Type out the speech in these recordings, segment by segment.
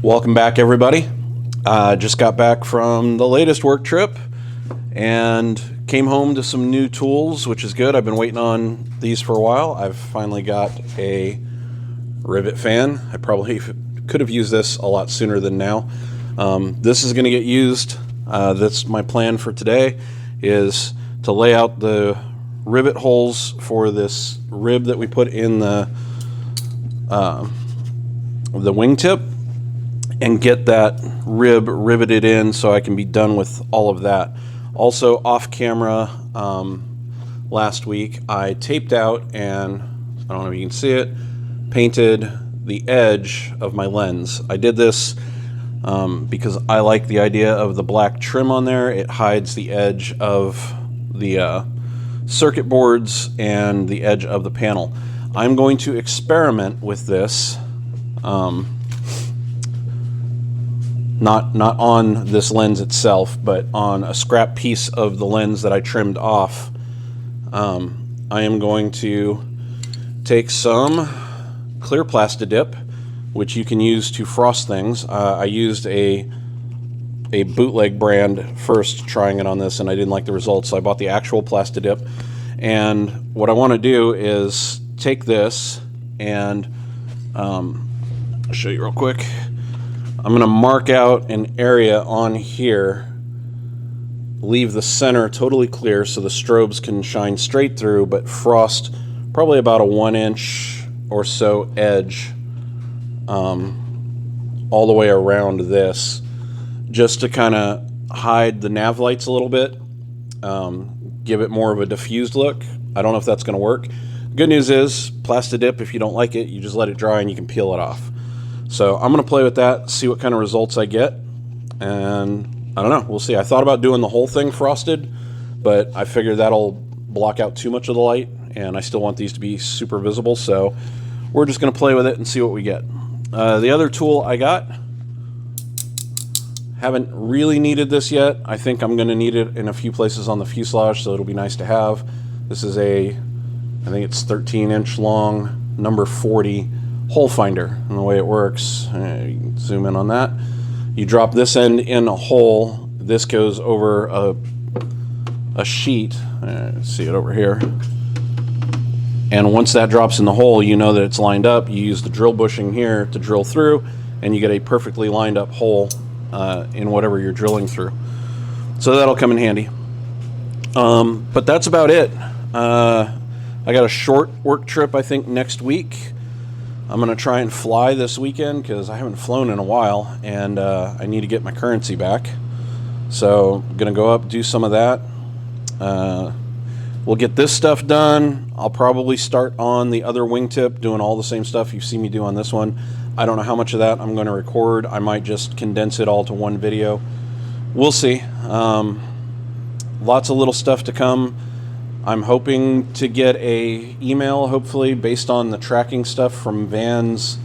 Welcome back, everybody. Just got back from the latest work trip and came home to some new tools, which is good. I've been waiting on these for a while. I've finally got a rivet fan. I probably could have used this a lot sooner than now. This is going to get used. That's my plan for today, is to lay out the rivet holes for this rib that we put in the wingtip, and get that rib riveted in so I can be done with all of that. Also, off camera, last week I taped out, and I don't know if you can see it, painted the edge of my lens. I did this because I like the idea of the black trim on there. It hides the edge of the circuit boards and the edge of the panel. I'm going to experiment with this. Not on this lens itself, but on a scrap piece of the lens that I trimmed off. I am going to take some clear Plastidip, which you can use to frost things. I used a bootleg brand first trying it on this, and I didn't like the results, so I bought the actual Plastidip. And what I want to do is take this and I'll show you real quick. I'm going to mark out an area on here, leave the center totally clear so the strobes can shine straight through, but frost probably about a 1-inch or so edge all the way around this, just to kind of hide the nav lights a little bit, give it more of a diffused look. I don't know if that's going to work. Good news is, Plastidip, if you don't like it, you just let it dry and you can peel it off. So I'm going to play with that, see what kind of results I get, and I don't know, we'll see. I thought about doing the whole thing frosted, but I figured that'll block out too much of the light, and I still want these to be super visible, so we're just going to play with it and see what we get. The other tool I got, haven't really needed this yet. I think I'm going to need it in a few places on the fuselage, so it'll be nice to have. This is I think it's 13-inch long, number 40 hole finder. And the way it works, you can zoom in on that. You drop this end in a hole. This goes over a sheet. See it over here. And once that drops in the hole, you know that it's lined up. You use the drill bushing here to drill through, and you get a perfectly lined up hole in whatever you're drilling through. So that'll come in handy. But that's about it. I got a short work trip, I think, next week. I'm going to try and fly this weekend because I haven't flown in a while, and I need to get my currency back. So I'm going to go up, do some of that. We'll get this stuff done. I'll probably start on the other wingtip, doing all the same stuff you see me do on this one. I don't know how much of that I'm going to record. I might just condense it all to one video. We'll see. Lots of little stuff to come. I'm hoping to get a email, hopefully, based on the tracking stuff from Vans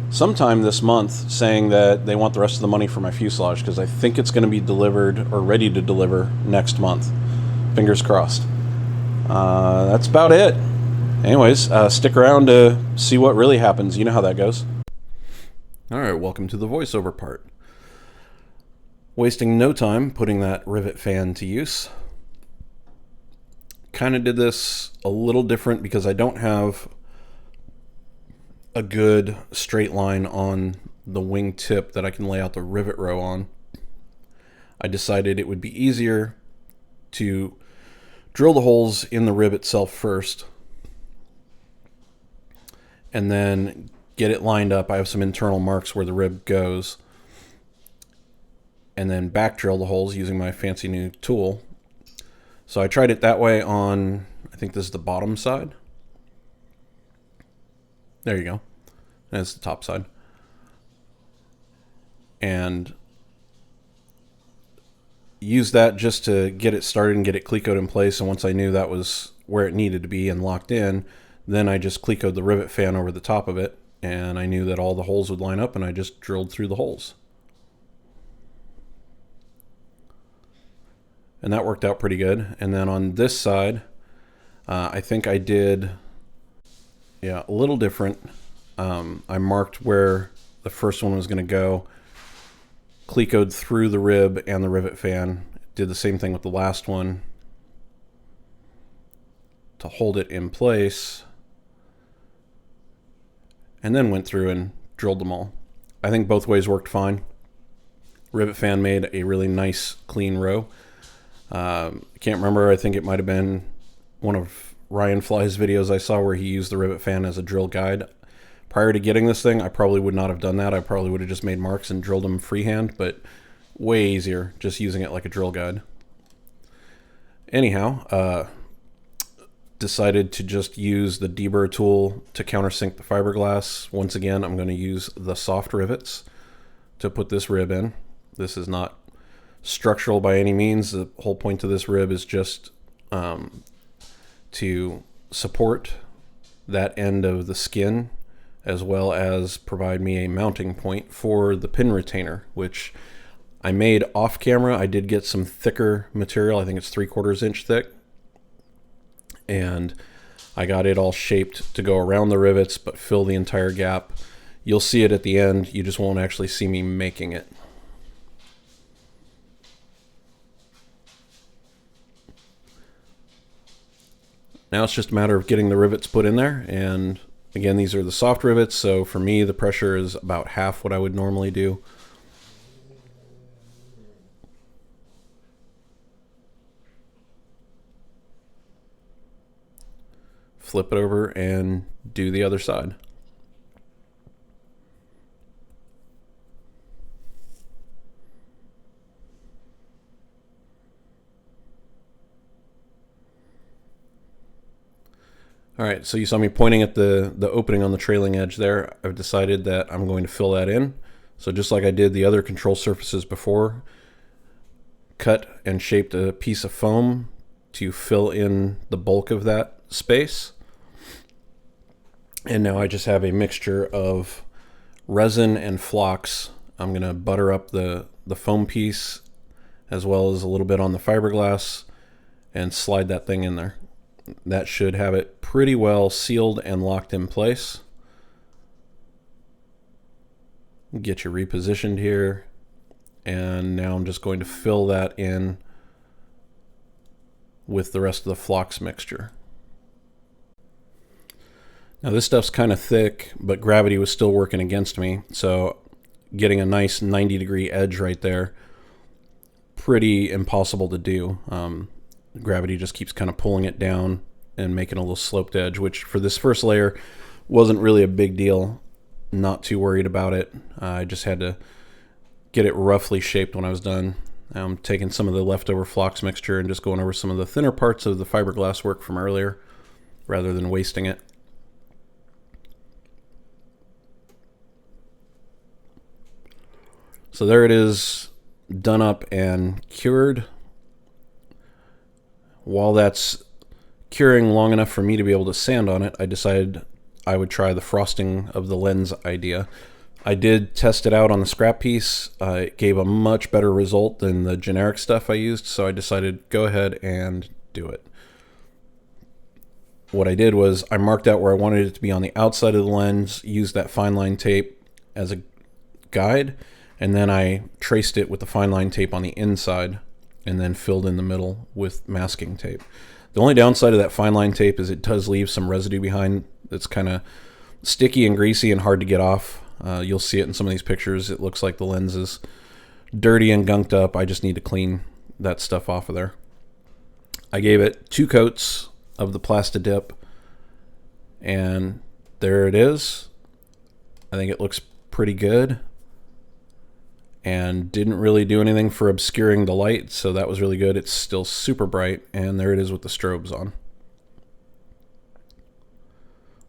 sometime this month, saying that they want the rest of the money for my fuselage, because I think it's going to be delivered or ready to deliver next month. Fingers crossed. That's about it. Anyways, stick around to see what really happens. You know how that goes. All right, welcome to the voiceover part. Wasting no time putting that rivet fan to use. Kind of did this a little different because I don't have a good straight line on the wing tip that I can lay out the rivet row on. I decided it would be easier to drill the holes in the rib itself first and then get it lined up. I have some internal marks where the rib goes, and then back drill the holes using my fancy new tool. So I tried it that way on, I think this is the bottom side. There you go. That's the top side. And use that just to get it started and get it clecoed in place. And once I knew that was where it needed to be and locked in, then I just clecoed the rivet fan over the top of it, and I knew that all the holes would line up, and I just drilled through the holes. And that worked out pretty good. And then on this side, I think I did, yeah, a little different. I marked where the first one was going to go, clecoed through the rib and the rivet fan. Did the same thing with the last one to hold it in place, and then went through and drilled them all. I think both ways worked fine. Rivet fan made a really nice clean row. I can't remember, I think it might have been one of Ryan Fly's videos I saw where he used the rivet fan as a drill guide. Prior to getting this thing, I probably would not have done that. I probably would have just made marks and drilled them freehand, but way easier just using it like a drill guide. Anyhow, decided to just use the deburr tool to countersink the fiberglass. Once again, I'm going to use the soft rivets to put this rib in. This is not structural by any means. The whole point of this rib is just to support that end of the skin, as well as provide me a mounting point for the pin retainer, which I made off camera. I did get some thicker material. I think it's 3/4 inch thick. And I got it all shaped to go around the rivets, but fill the entire gap. You'll see it at the end. You just won't actually see me making it. Now it's just a matter of getting the rivets put in there. And again, these are the soft rivets, so for me the pressure is about half what I would normally do. Flip it over and do the other side. All right, so you saw me pointing at the opening on the trailing edge there. I've decided that I'm going to fill that in. So just like I did the other control surfaces before, cut and shaped a piece of foam to fill in the bulk of that space. And now I just have a mixture of resin and flocks. I'm going to butter up the foam piece as well as a little bit on the fiberglass and slide that thing in there. That should have it pretty well sealed and locked in place. Get you repositioned here. And now I'm just going to fill that in with the rest of the flocks mixture. Now this stuff's kind of thick, but gravity was still working against me, so getting a nice 90-degree edge right there, pretty impossible to do. Gravity just keeps kind of pulling it down and making a little sloped edge, which for this first layer wasn't really a big deal. Not too worried about it. I just had to get it roughly shaped when I was done. I'm taking some of the leftover flocks mixture and just going over some of the thinner parts of the fiberglass work from earlier rather than wasting it. So there it is, done up and cured. While that's curing long enough for me to be able to sand on it, I decided I would try the frosting of the lens idea. I did test it out on the scrap piece. It gave a much better result than the generic stuff I used, so I decided go ahead and do it. What I did was I marked out where I wanted it to be on the outside of the lens, used that fine line tape as a guide, and then I traced it with the fine line tape on the inside and then filled in the middle with masking tape. The only downside of that fine line tape is it does leave some residue behind that's kind of sticky and greasy and hard to get off. You'll see it in some of these pictures. It looks like the lens is dirty and gunked up. I just need to clean that stuff off of there. I gave it 2 coats of the Plastidip, and there it is. I think it looks pretty good and didn't really do anything for obscuring the light, so that was really good. It's still super bright, and there it is with the strobes on.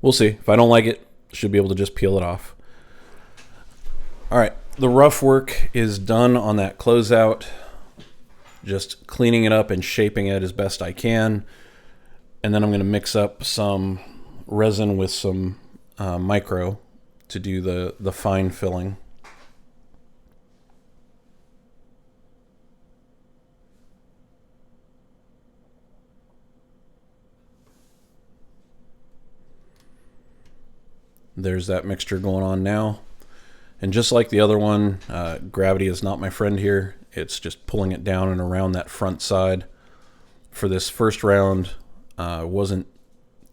We'll see. If I don't like it, should be able to just peel it off. All right, the rough work is done on that closeout. Just cleaning it up and shaping it as best I can. And then I'm going to mix up some resin with some micro to do the fine filling. there's that mixture going on now. And just like the other one, gravity is not my friend here. It's just pulling it down and around that front side. For this first round, wasn't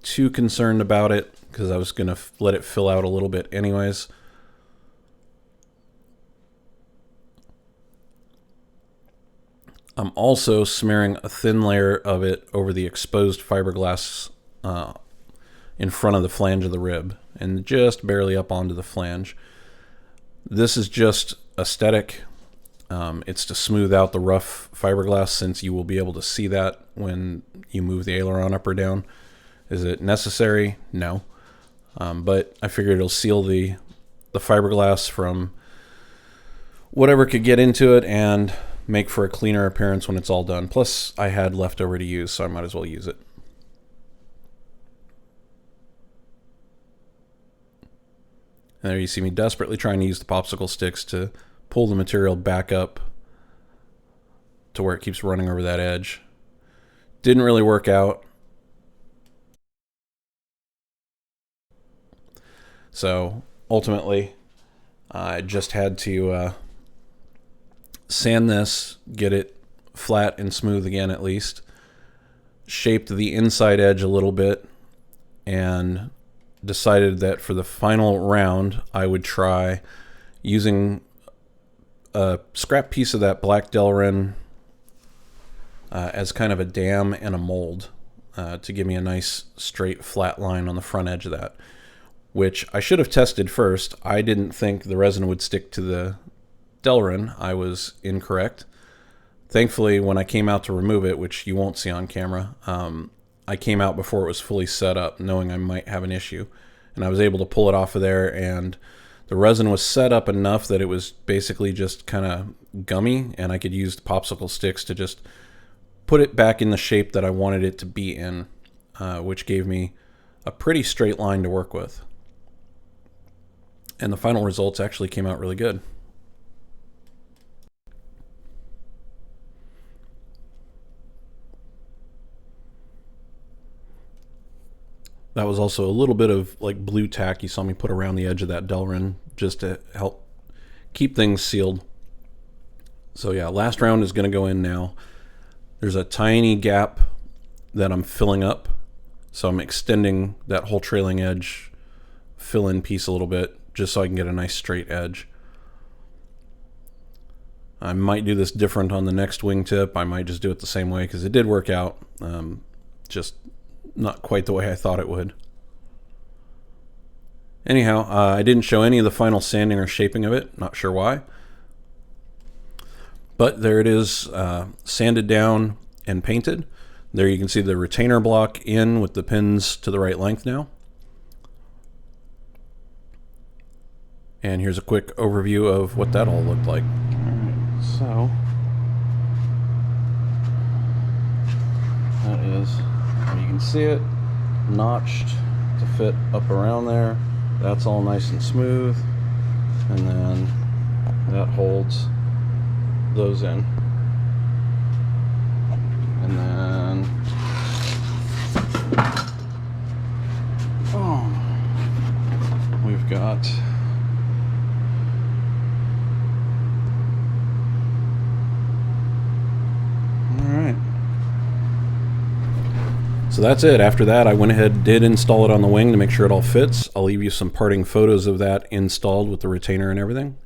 too concerned about it because I was going to let it fill out a little bit anyways. I'm also smearing a thin layer of it over the exposed fiberglass in front of the flange of the rib and just barely up onto the flange. This is just aesthetic. It's to smooth out the rough fiberglass, since you will be able to see that when you move the aileron up or down. Is it necessary? No. But I figured it'll seal the fiberglass from whatever could get into it and make for a cleaner appearance when it's all done. Plus, I had leftover to use, so I might as well use it. And there you see me desperately trying to use the popsicle sticks to pull the material back up to where it keeps running over that edge. Didn't really work out. So ultimately, I just had to sand this, get it flat and smooth again at least, shaped the inside edge a little bit, and decided that for the final round I would try using a scrap piece of that black Delrin as kind of a dam and a mold to give me a nice straight flat line on the front edge of that, which I should have tested first. I didn't think the resin would stick to the Delrin. I was incorrect. Thankfully, when I came out to remove it, which you won't see on camera, I came out before it was fully set up, knowing I might have an issue, and I was able to pull it off of there, and the resin was set up enough that it was basically just kind of gummy, and I could use the popsicle sticks to just put it back in the shape that I wanted it to be in, which gave me a pretty straight line to work with. And the final results actually came out really good. That was also a little bit of like blue tack you saw me put around the edge of that Delrin just to help keep things sealed. So yeah, last round is going to go in now. There's a tiny gap that I'm filling up, so I'm extending that whole trailing edge fill-in piece a little bit just so I can get a nice straight edge. I might do this different on the next wingtip. I might just do it the same way because it did work out. Just not quite the way I thought it would. Anyhow, I didn't show any of the final sanding or shaping of it. Not sure why. But there it is, sanded down and painted. There you can see the retainer block in with the pins to the right length now. And here's a quick overview of what that all looked like. Alright, so that is, you can see it notched to fit up around there. That's all nice and smooth, and then that holds those in. And then we've got so that's it. After that, I went ahead and did install it on the wing to make sure it all fits. I'll leave you some parting photos of that installed with the retainer and everything.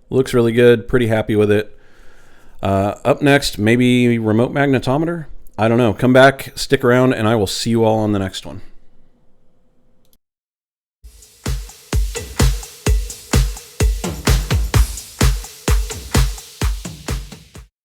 Looks really good. Pretty happy with it. Up next, maybe remote magnetometer? I don't know. Come back, stick around, and I will see you all on the next one.